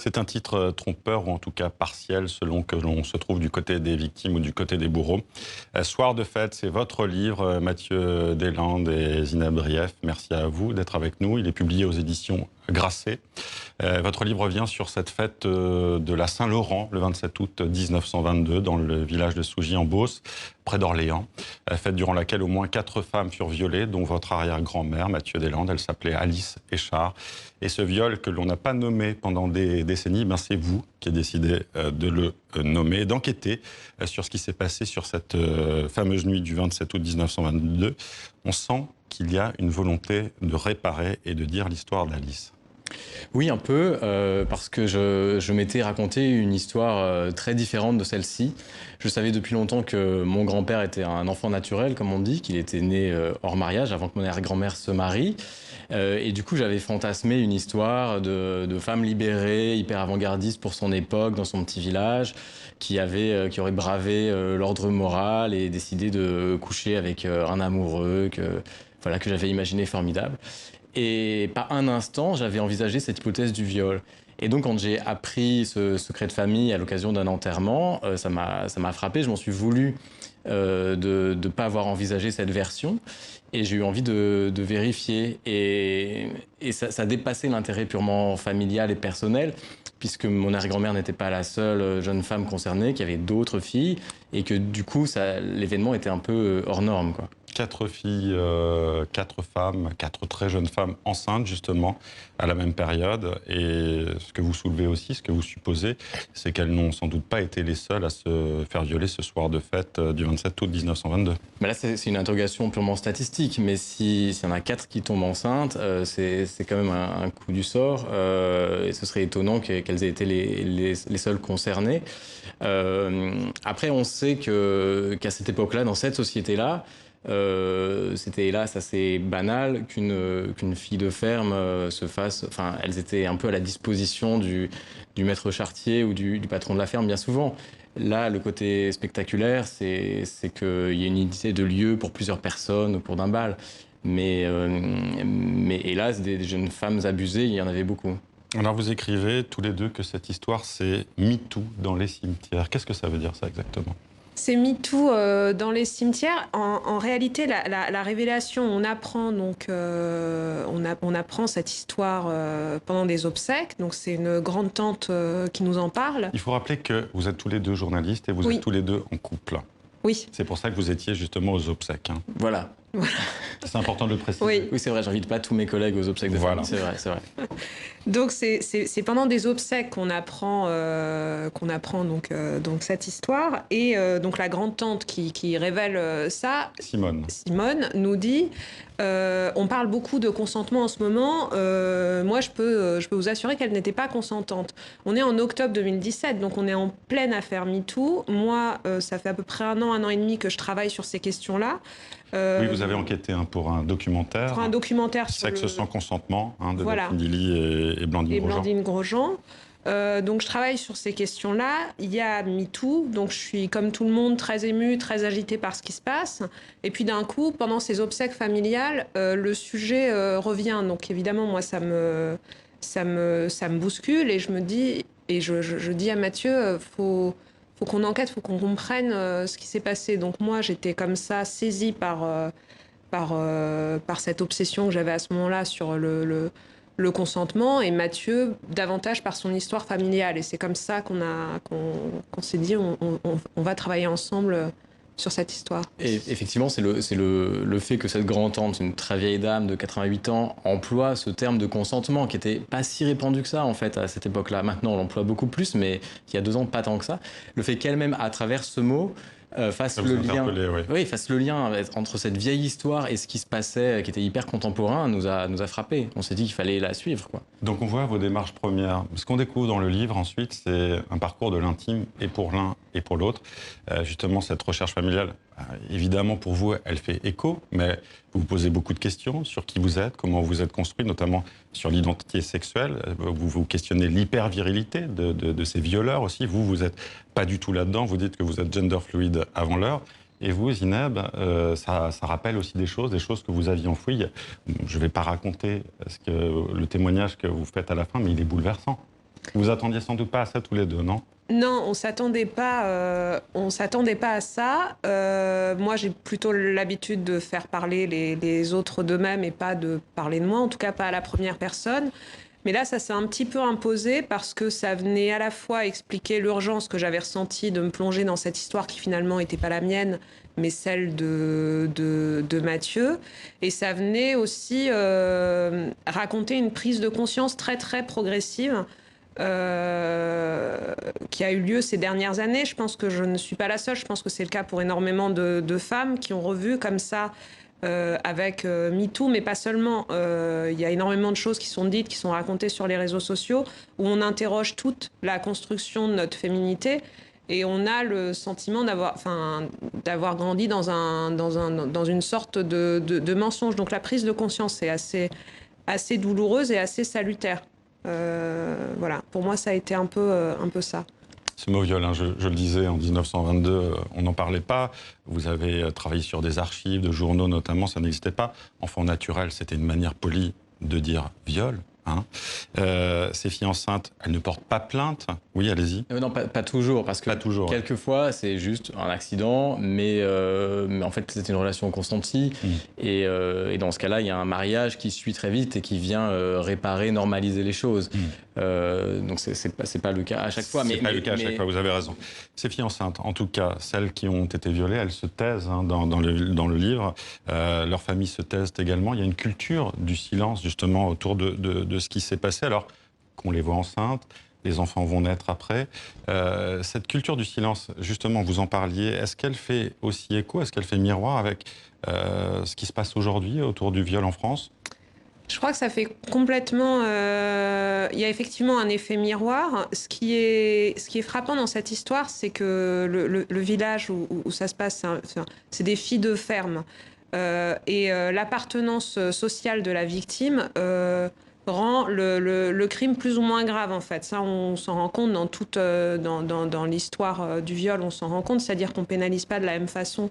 C'est un titre trompeur, ou en tout cas partiel, selon que l'on se trouve du côté des victimes ou du côté des bourreaux. Soir de fête, c'est votre livre, Mathieu Deslandes et Zineb Drief. Merci à vous d'être avec nous. Il est publié aux éditions Grasset. Votre livre revient sur cette fête de la Saint-Laurent, le 27 août 1922, dans le village de Sougy en Beauce, près d'Orléans. Fête durant laquelle au moins 4 femmes furent violées, dont votre arrière-grand-mère, Mathieu Deslandes. Elle s'appelait Alice Échard. Et ce viol que l'on n'a pas nommé pendant des décennies, ben c'est vous qui avez décidé de le nommer, d'enquêter sur ce qui s'est passé sur cette fameuse nuit du 27 août 1922. On sent qu'il y a une volonté de réparer et de dire l'histoire d'Alice. Oui, un peu, parce que je m'étais raconté une histoire très différente de celle-ci. Je savais depuis longtemps que mon grand-père était un enfant naturel, comme on dit, qu'il était né hors mariage, avant que mon arrière-grand-mère se marie. Et du coup, j'avais fantasmé une histoire de femme libérée, hyper avant-gardiste pour son époque, dans son petit village, qui aurait bravé l'ordre moral et décidé de coucher avec un amoureux que j'avais imaginé formidable. Et pas un instant, j'avais envisagé cette hypothèse du viol. Et donc, quand j'ai appris ce secret de famille à l'occasion d'un enterrement, ça m'a frappé. Je m'en suis voulu de ne pas avoir envisagé cette version. Et j'ai eu envie de vérifier. Et ça dépassait l'intérêt purement familial et personnel, puisque mon arrière-grand-mère n'était pas la seule jeune femme concernée, qu'il y avait d'autres filles, et que du coup, l'événement était un peu hors norme, quoi. 4 filles, 4 femmes, 4 très jeunes femmes enceintes, justement, à la même période. Et ce que vous soulevez aussi, ce que vous supposez, c'est qu'elles n'ont sans doute pas été les seules à se faire violer ce soir de fête du 27 août 1922. Mais là, c'est une interrogation purement statistique. Mais s'il y en a 4 qui tombent enceintes, c'est quand même un coup du sort. Et ce serait étonnant qu'elles aient été les seules concernées. Après, on sait qu'à cette époque-là, dans cette société-là, c'était hélas assez banal qu'une fille de ferme se fasse... Enfin, elles étaient un peu à la disposition du maître charretier ou du patron de la ferme, bien souvent. Là, le côté spectaculaire, c'est qu'il y a une unité de lieu pour plusieurs personnes, pour d'un bal. Mais hélas, des jeunes femmes abusées, il y en avait beaucoup. Alors, vous écrivez tous les deux que cette histoire, c'est MeToo dans les cimetières. Qu'est-ce que ça veut dire, ça, exactement ? C'est MeToo dans les cimetières. En réalité, la révélation, on apprend on apprend cette histoire pendant des obsèques. Donc c'est une grande tante qui nous en parle. Il faut rappeler que vous êtes tous les deux journalistes et vous êtes tous les deux en couple. Oui. C'est pour ça que vous étiez justement aux obsèques. Hein. Voilà. C'est important de le préciser. Oui, c'est vrai, j'invite pas tous mes collègues aux obsèques de famille, c'est vrai, c'est vrai. Donc c'est pendant des obsèques qu'on apprend donc cette histoire. Et donc la grande-tante qui révèle ça, Simone nous dit, on parle beaucoup de consentement en ce moment, moi je peux vous assurer qu'elle n'était pas consentante. On est en octobre 2017, donc on est en pleine affaire MeToo. Moi, ça fait à peu près un an et demi que je travaille sur ces questions-là. Oui, vous avez enquêté pour un documentaire. Pour un documentaire sur Sexe sans consentement, de Delphine Dilly et Blandine Grosjean. Donc je travaille sur ces questions-là. Il y a MeToo, donc je suis comme tout le monde très émue, très agitée par ce qui se passe. Et puis d'un coup, pendant ces obsèques familiales, le sujet revient. Donc évidemment, moi, ça me bouscule et je me dis, et je dis à Mathieu, faut qu'on enquête, faut qu'on comprenne ce qui s'est passé. Donc moi, j'étais comme ça, saisie par cette obsession que j'avais à ce moment-là sur le consentement, et Mathieu davantage par son histoire familiale. Et c'est comme ça qu'on s'est dit, on va travailler ensemble sur cette histoire. Et effectivement, c'est le fait que cette grand-tante, une très vieille dame de 88 ans, emploie ce terme de consentement qui n'était pas si répandu que ça, en fait, à cette époque-là. Maintenant, on l'emploie beaucoup plus, mais il y a 2 ans, pas tant que ça. Le fait qu'elle-même, à travers ce mot, fasse le lien entre cette vieille histoire et ce qui se passait, qui était hyper contemporain, nous a frappé. On s'est dit qu'il fallait la suivre, quoi. Donc on voit vos démarches premières. Ce qu'on découvre dans le livre ensuite, c'est un parcours de l'intime, et pour l'un et pour l'autre. Justement, cette recherche familiale, évidemment pour vous, elle fait écho, mais vous vous posez beaucoup de questions sur qui vous êtes, comment vous êtes construit, notamment sur l'identité sexuelle. Vous questionnez l'hyper-virilité de ces violeurs aussi. Vous n'êtes pas du tout là-dedans. Vous dites que vous êtes gender fluide avant l'heure. Et vous, Zineb, ça rappelle aussi des choses que vous aviez enfouies. Je ne vais pas raconter le témoignage que vous faites à la fin, mais il est bouleversant. Vous attendiez sans doute pas à ça tous les deux, non? Non, on s'attendait pas à ça. Moi, j'ai plutôt l'habitude de faire parler les autres d'eux-mêmes et pas de parler de moi, en tout cas pas à la première personne. Mais là, ça s'est un petit peu imposé parce que ça venait à la fois expliquer l'urgence que j'avais ressentie de me plonger dans cette histoire qui finalement n'était pas la mienne, mais celle de Mathieu. Et ça venait aussi raconter une prise de conscience très, très progressive qui a eu lieu ces dernières années. Je pense que je ne suis pas la seule. Je pense que c'est le cas pour énormément de femmes qui ont revu comme ça avec MeToo, mais pas seulement. Il y a énormément de choses qui sont dites, qui sont racontées sur les réseaux sociaux, où on interroge toute la construction de notre féminité. Et on a le sentiment d'avoir grandi dans une sorte de mensonge. Donc la prise de conscience est assez douloureuse et assez salutaire. Voilà, pour moi, ça a été un peu ça. Ce mot viol, hein, je le disais, en 1922, on n'en parlait pas. Vous avez travaillé sur des archives, de journaux notamment, ça n'existait pas. Enfant naturel, c'était une manière polie de dire viol. Hein. Ces filles enceintes, elles ne portent pas plainte. Oui, allez-y. Non, pas toujours, parce que pas toujours, quelquefois, ouais. C'est juste un accident, mais en fait, c'était une relation consentie. Et dans ce cas-là, il y a un mariage qui suit très vite et qui vient réparer, normaliser les choses. Donc, c'est pas le cas à chaque fois. C'est pas le cas à chaque fois, vous avez raison. Ces filles enceintes, en tout cas, celles qui ont été violées, elles se taisent hein, dans le livre. Leurs familles se taisent également. Il y a une culture du silence, justement, autour de ce qui s'est passé, alors qu'on les voit enceintes, les enfants vont naître après. Cette culture du silence, justement, vous en parliez, est-ce qu'elle fait aussi écho, est-ce qu'elle fait miroir avec ce qui se passe aujourd'hui autour du viol en France ? Je crois que ça fait complètement... Il y a effectivement un effet miroir. Ce qui est frappant dans cette histoire, c'est que le village où ça se passe, c'est des filles de ferme. Et l'appartenance sociale de la victime rend le crime plus ou moins grave, en fait. Ça, on s'en rend compte dans l'histoire du viol, on s'en rend compte. C'est-à-dire qu'on pénalise pas de la même façon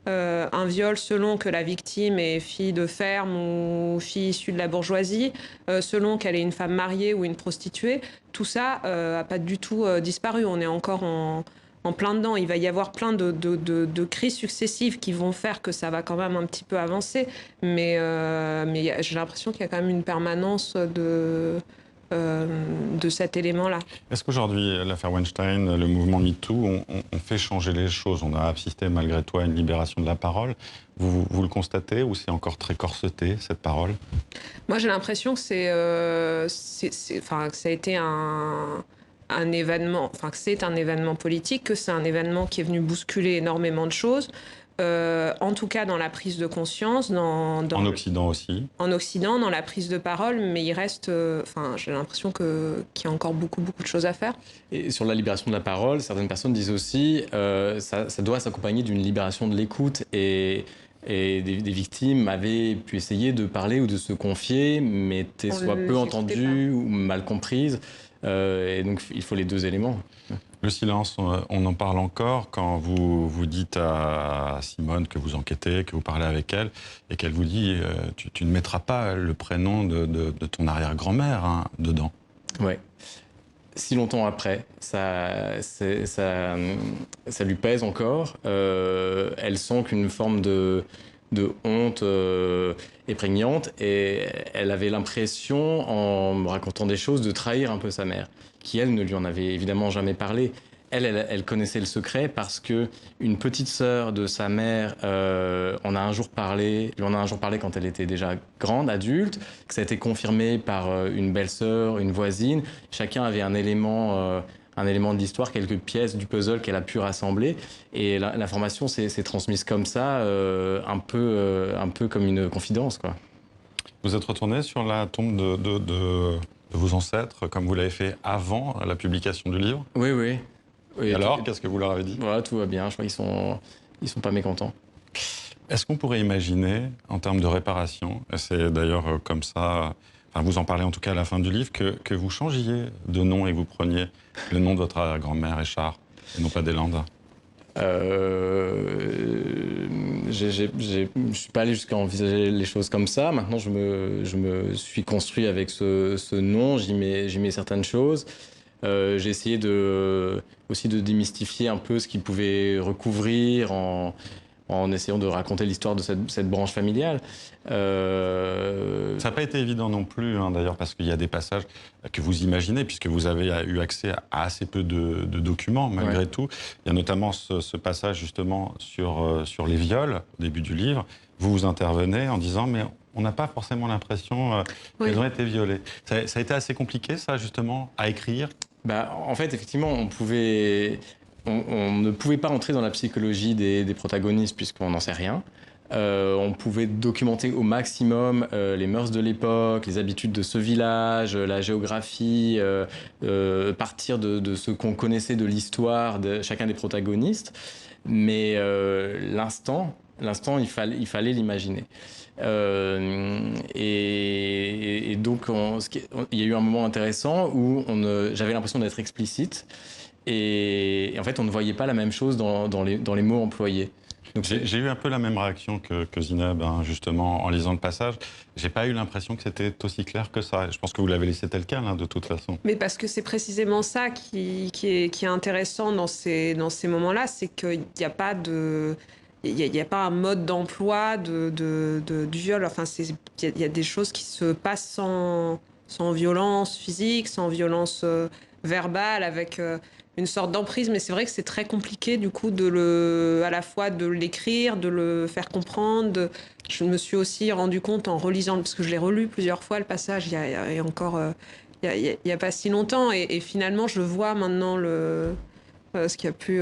un viol selon que la victime est fille de ferme ou fille issue de la bourgeoisie, selon qu'elle est une femme mariée ou une prostituée. Tout ça n'a pas du tout disparu. On est encore en plein dedans. Il va y avoir plein de crises successives qui vont faire que ça va quand même un petit peu avancer. Mais j'ai l'impression qu'il y a quand même une permanence de cet élément-là. Est-ce qu'aujourd'hui, l'affaire Weinstein, le mouvement MeToo, on fait changer les choses? On a assisté malgré tout à une libération de la parole. Vous le constatez ou c'est encore très corseté, cette parole? Moi, j'ai l'impression que que ça a été un événement, que c'est un événement politique, que c'est un événement qui est venu bousculer énormément de choses. En tout cas dans la prise de conscience, en Occident aussi. En Occident, dans la prise de parole, mais il reste, j'ai l'impression qu'il y a encore beaucoup de choses à faire. Et sur la libération de la parole, certaines personnes disent aussi ça doit s'accompagner d'une libération de l'écoute et des victimes avaient pu essayer de parler ou de se confier, mais étaient soit peu entendues ou mal comprises. Et donc il faut les deux éléments. Le silence, on en parle encore quand vous dites à Simone que vous enquêtez, que vous parlez avec elle, et qu'elle vous dit tu ne mettras pas le prénom de ton arrière-grand-mère hein, dedans. Ouais. Si longtemps après, ça lui pèse encore. Elle sent qu'une forme de honte est prégnante, et elle avait l'impression, en me racontant des choses, de trahir un peu sa mère, qui, elle, ne lui en avait évidemment jamais parlé. Elle connaissait le secret parce que une petite sœur de sa mère lui en a un jour parlé quand elle était déjà grande, adulte, que ça a été confirmé par une belle-sœur, une voisine. Chacun avait un élément de l'histoire, quelques pièces du puzzle qu'elle a pu rassembler. Et l'information s'est transmise comme ça, un peu comme une confidence, quoi. Vous êtes retourné sur la tombe de vos ancêtres, comme vous l'avez fait avant la publication du livre? Oui, oui. Et alors, qu'est-ce que vous leur avez dit? Voilà, tout va bien. Je crois qu'ils sont pas mécontents. Est-ce qu'on pourrait imaginer, en termes de réparation, et c'est d'ailleurs comme ça, enfin vous en parlez en tout cas à la fin du livre, que vous changiez de nom et que vous preniez le nom de votre grand-mère Écharpe, et non pas Deslandes? je suis pas allé jusqu'à envisager les choses comme ça. Maintenant, je me suis construit avec ce nom. J'y mets certaines choses. J'ai essayé aussi de démystifier un peu ce qu'il pouvait recouvrir en essayant de raconter l'histoire de cette branche familiale. Ça n'a pas été évident non plus, hein, d'ailleurs, parce qu'il y a des passages que vous imaginez, puisque vous avez eu accès à assez peu de documents, malgré tout. Il y a notamment ce passage, justement, sur les viols, au début du livre. Vous intervenez en disant, mais on n'a pas forcément l'impression qu'elles ont été violées. Ça a été assez compliqué, ça, justement, à écrire? En fait, effectivement, on ne pouvait pas entrer dans la psychologie des protagonistes puisqu'on n'en sait rien. On pouvait documenter au maximum les mœurs de l'époque, les habitudes de ce village, la géographie, partir de ce qu'on connaissait de l'histoire de chacun des protagonistes. Mais l'instant, il fallait l'imaginer. Et donc, il y a eu un moment intéressant où j'avais l'impression d'être explicite. Et en fait, on ne voyait pas la même chose dans les mots employés. J'ai eu un peu la même réaction que Zineb, hein, justement, en lisant le passage. J'ai pas eu l'impression que c'était aussi clair que ça. Je pense que vous l'avez laissé tel quel, hein, de toute façon. Mais parce que c'est précisément ça qui est intéressant dans ces moments-là, c'est qu'il n'y a pas de... Il n'y a pas un mode d'emploi du viol. Enfin, il y a des choses qui se passent sans violence physique, sans violence verbale, avec une sorte d'emprise. Mais c'est vrai que c'est très compliqué, du coup, à la fois de l'écrire, de le faire comprendre. Je me suis aussi rendu compte en relisant, parce que je l'ai relu plusieurs fois, le passage, il y a encore... il y a pas si longtemps. Et finalement, je vois maintenant ce qui a pu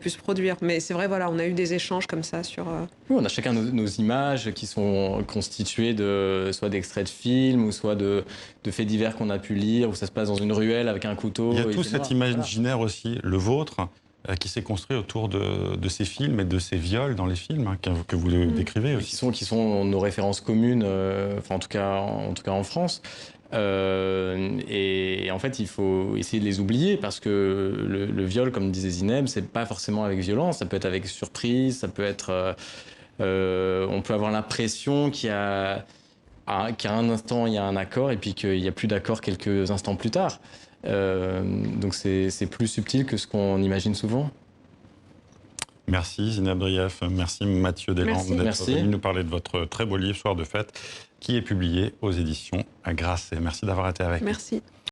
se produire. Mais c'est vrai, voilà, on a eu des échanges comme ça sur... Oui, on a chacun nos images qui sont constituées soit d'extraits de films ou soit de faits divers qu'on a pu lire, où ça se passe dans une ruelle avec un couteau. Il y a tout cet imaginaire aussi, le vôtre, qui s'est construit autour de ces films et de ces viols dans les films, hein, que vous décrivez aussi. Qui sont nos références communes, enfin en tout cas en France. Et en fait, il faut essayer de les oublier parce que le viol, comme disait Zineb, c'est pas forcément avec violence, ça peut être avec surprise, ça peut être... on peut avoir l'impression qu'à un instant, il y a un accord et puis qu'il n'y a plus d'accord quelques instants plus tard. Donc c'est plus subtil que ce qu'on imagine souvent. Merci Zineb Drief, merci Mathieu Deslandes d'être venu nous parler de votre très beau livre, Soir de fête, qui est publié aux éditions Grasset. Merci d'avoir été avec nous. Merci.